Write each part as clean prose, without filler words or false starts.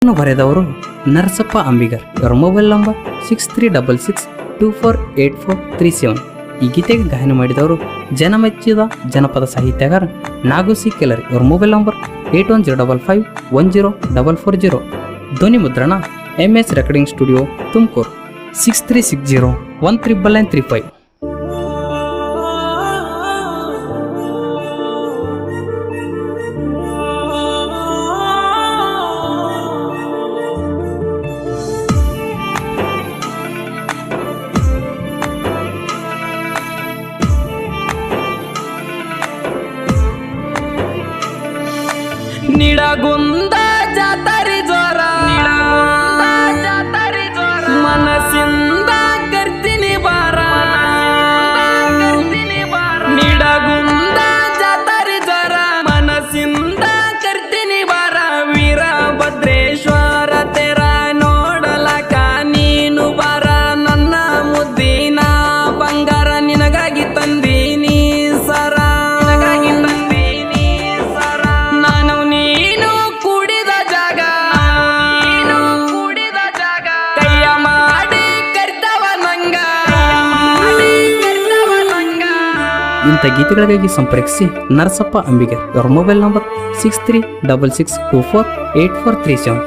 ಗೀತೆಯನ್ನು ಬರೆದವರು ನರಸಪ್ಪ ಅಂಬಿಗರ್. ಇವರ ಮೊಬೈಲ್ ನಂಬರ್ 6366248437. ಈ ಗೀತೆಗೆ ಗಾಯನ ಮಾಡಿದವರು ಜನಮೆಚ್ಚಿದ ಜನಪದ ಸಾಹಿತ್ಯಗಾರ ನಾಗುಸಿ ಕೆಲರಿ. ಇವರ ಮೊಬೈಲ್ ನಂಬರ್ 8105510440. ಧ್ವನಿ ಮುದ್ರಣ MS recording studio Tumakuru 6360139935. Nidagunda ಜಾತರಿ ಜೋರ ಮನಸ್ಸಿಂದ ಕರ್ತೀನಿ ಬಾರ ನಿಡಗುಂದ ಜಾತರಿ ಜೋರ ಮನಸ್ಸಿಂದ ಕರ್ತೀನಿ ಬಾರ ವೀರಭದ್ರೇಶ್ವರ ತೆರ ನೋಡಲಕ ನೀನು ಬಾರ ನನ್ನ ಮುದ್ದಿನ ಬಂಗಾರ ನಿನಗಾಗಿ ತಂದೀನಿ ಸರ ಇಂಥ ಗೀತೆಗಳಿಗಾಗಿ ಸಂಪರ್ಕಿಸಿ ನರಸಪ್ಪ ಅಂಬಿಗರ್. ಇವರ ಮೊಬೈಲ್ ನಂಬರ್ 6366248437.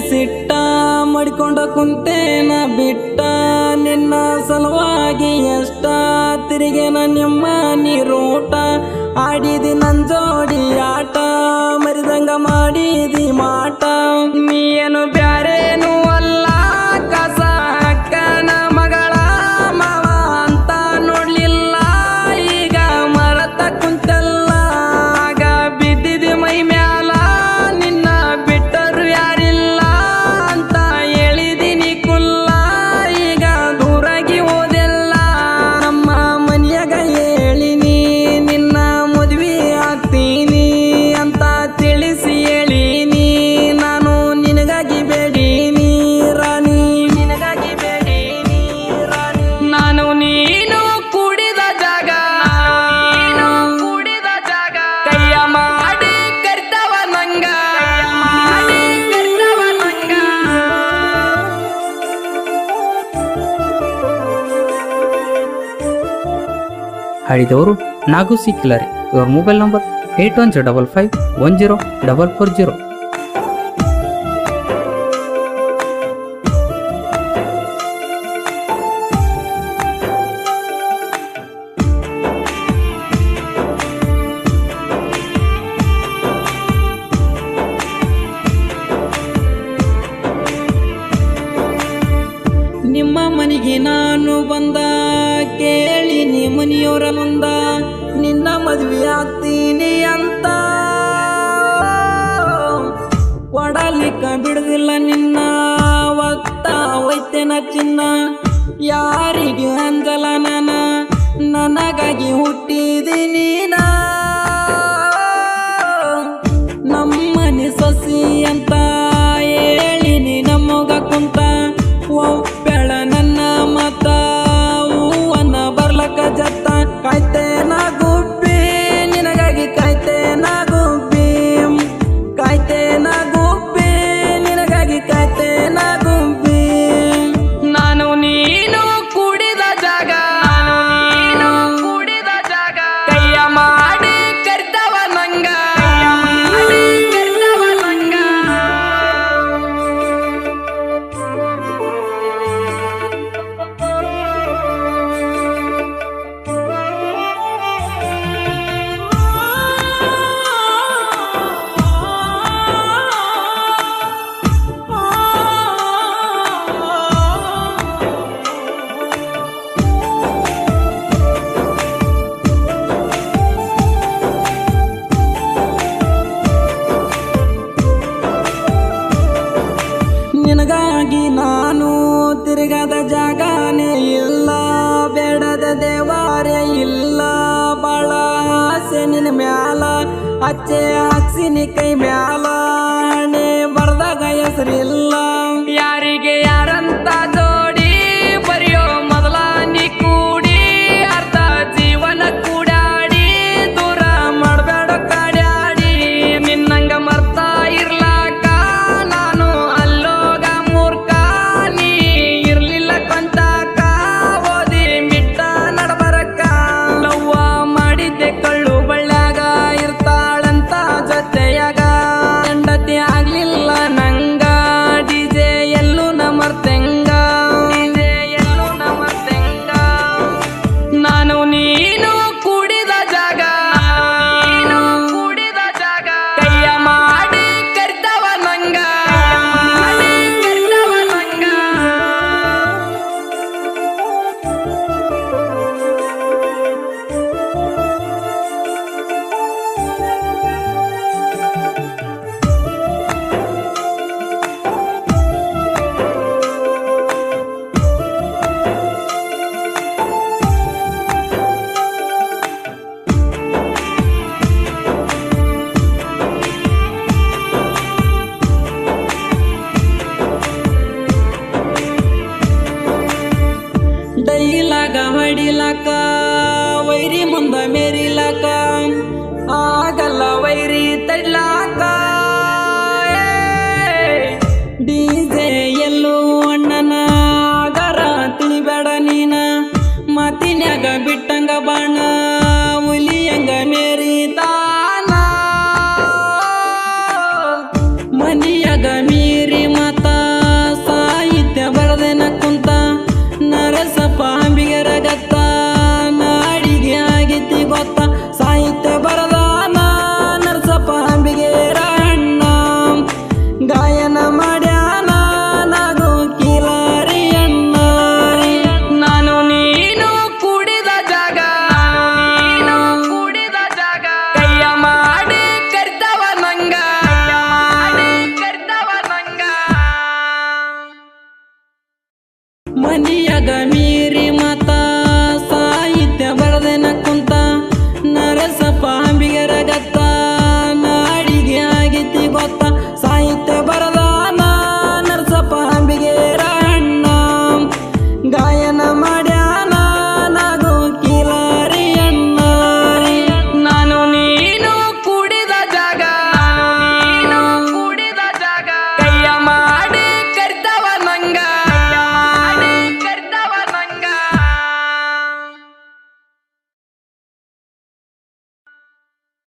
ಸಿಟ್ಟ ಮಾಡಿಕೊಂಡ ಕುಂತೇನ ಬಿಟ್ಟ ನಿನ್ನ ಸಲುವಾಗಿ ಎಷ್ಟ ತಿರುಗೇನ ನಿಮ್ಮ ನೀರೋಟ ಆಡಿದಿ ನನ್ ಜೋಡಿ ಆಟ ಮರಿದಂಗ ಮಾಡಿದಿ ಮಾಟ ನೀನು ಬ್ಯಾರೇನು ಅಲ್ಲ ಕಸ ಅಕ್ಕನ ಮಗಳ ಮಾವ ಅಂತ ನೋಡ್ಲಿಲ್ಲ ಈಗ ಮರತ ಕುಂತಲ್ಲ ಆಗ ಬಿದ್ದಿದಿ ಮೈ ಮ್ಯಾಲ ನಿನ್ನ ಬಿಟ್ಟರು ಯಾರಿಲ್ಲ ಅಂತ ಹೇಳಿದಿನಿ ಕುಲ್ಲ ಈಗ ದೂರಾಗಿ ಹೋದೆಲ್ಲ ನಮ್ಮ ಮನೆಯಾಗ ಹೇಳಿನಿ ನಿನ್ನ ಮದುವೆ ಆಗ್ತೀನಿ ಅಂತ ತಿಳಿಸಿ ಹೇಳಿನಿ ನಾನು ನಿನಗಾಗಿ ಬೇಡೀನಿ ರಾಣಿ ನಿನಗಾಗಿ ಬೇಡೀನಿ ರಾಣಿ ನಾನು ನೀನು ಕೂಡಿದ ಜಾಗ ಕೈಯ ಮಾಡಿ ಕರ್ತವ ನಂಗ ಹಾಡಿದವರು ನಾಗುಸಿ ಕಿಲರಿ. ಇವರ ಮೊಬೈಲ್ ನಂಬರ್ 8105510440. ನಿಮ್ಮ ಮನೆಗೆ ನಾನು ಬಂದ ಕೇಳಿನಿ ಮನೆಯವರ ಮುಂದ ನಿನ್ನ ಮದುವೆ ಆಗ್ತೀನಿ ಅಂತ ಕೊಡಲಿಕ್ಕ ಬಿಡುದಿಲ್ಲ ನಿನ್ನ ಒತ್ತ ಒಯ್ತೇನ ಚಿನ್ನ ಯಾರಿಗೆ ಅಂಜಲ ನನಗಾಗಿ ಹುಟ್ಟಿದೀನಿ ನಮ್ಮನೆ ಸೊಸಿ ಅಂತ ಹೇಳಿನಿ ನಮ್ಮಗ ಕುಂತ ಒಪ್ಪೆಳ ನನ್ನ ಮತ ಹೂವನ್ನ ಬರ್ಲಕ್ಕ ಜತ್ತ ಕಾಯ್ತೇನ ಗುಬ್ಬಿ ನಿನಗಾಗಿ ಕಾಯ್ತೇನ ಗುಬ್ಬಿ ನಿನಗಾಗಿ ಕಾಯ್ತೇನ ಗುಬ್ಬಿ ನಾನು ನೀನು ಕೂಡಿದ ಜಾಗ ಕೈಯ ಮಾಡಿ ಅಚ್ಚೆ ಹಾಕ್ಸಿನಿ ಕೈ ಮ್ಯಾಲ ಹಣೆ ಬರ್ದಾಗ ಹೆಸರಿಲ್ಲ ಯಾರಿಗೆ ಯಾರಂತ ಜೋಡಿ ಬರೆಯೋ ಮೊದಲ ನೀ ಕೂಡಿ ಅರ್ಧ ಜೀವನ ಕೂಡಾಡಿ ದೂರ ಮಾಡಬೇಡ ಕಾಡ್ಯಾಡಿ ನಿನ್ನಂಗ ಮರ್ತ ಇರ್ಲಾಕ ನಾನು ಅಲ್ಲೋಗ ಮೂರ್ಖ ನೀ ಇರ್ಲಿಲ್ಲ ಕೊಂತಾಕ ಓದಿ ಮಿಟ್ಟ ನಡಬರಕ್ಕ ಲವ್ವ ಮಾಡಿದ್ದೆ ಕಳ್ಳು ಬಳ್ಳ್ಯಾಗ ಇರ್ತಾಳಂತ ಜೊತೆಯಾಗ ಹೆಂಡತಿ ಆಗ್ಲಿಲ್ಲ ನಂಗ ಡಿಜೆ ಎಲ್ಲೂ ನಮರ್ತೆಂಗ ನಾನು ನೀನು ಕೂಡಿದ ಜಾಗ ಕೈಯ ಮಾಡಿ ಕರ್ತವ ನಂಗ ಡೈಲಾಗ ಹೊಡಿಲಾಕ ವೈರಿ ಮುಂದ ಮೇರಿಲಾಕ ಆಗಲ್ಲ ವೈರಿ ತಡ್ಲಾಕ ಡಿಜೆ ಎಲ್ಲೋ ಅಣ್ಣನ ಆಗರ ತಿಳಿಬೇಡ ನೀನ ಮಾತಿನ್ಯಾಗ ಬಿಟ್ಟಂಗ ಬಾಣ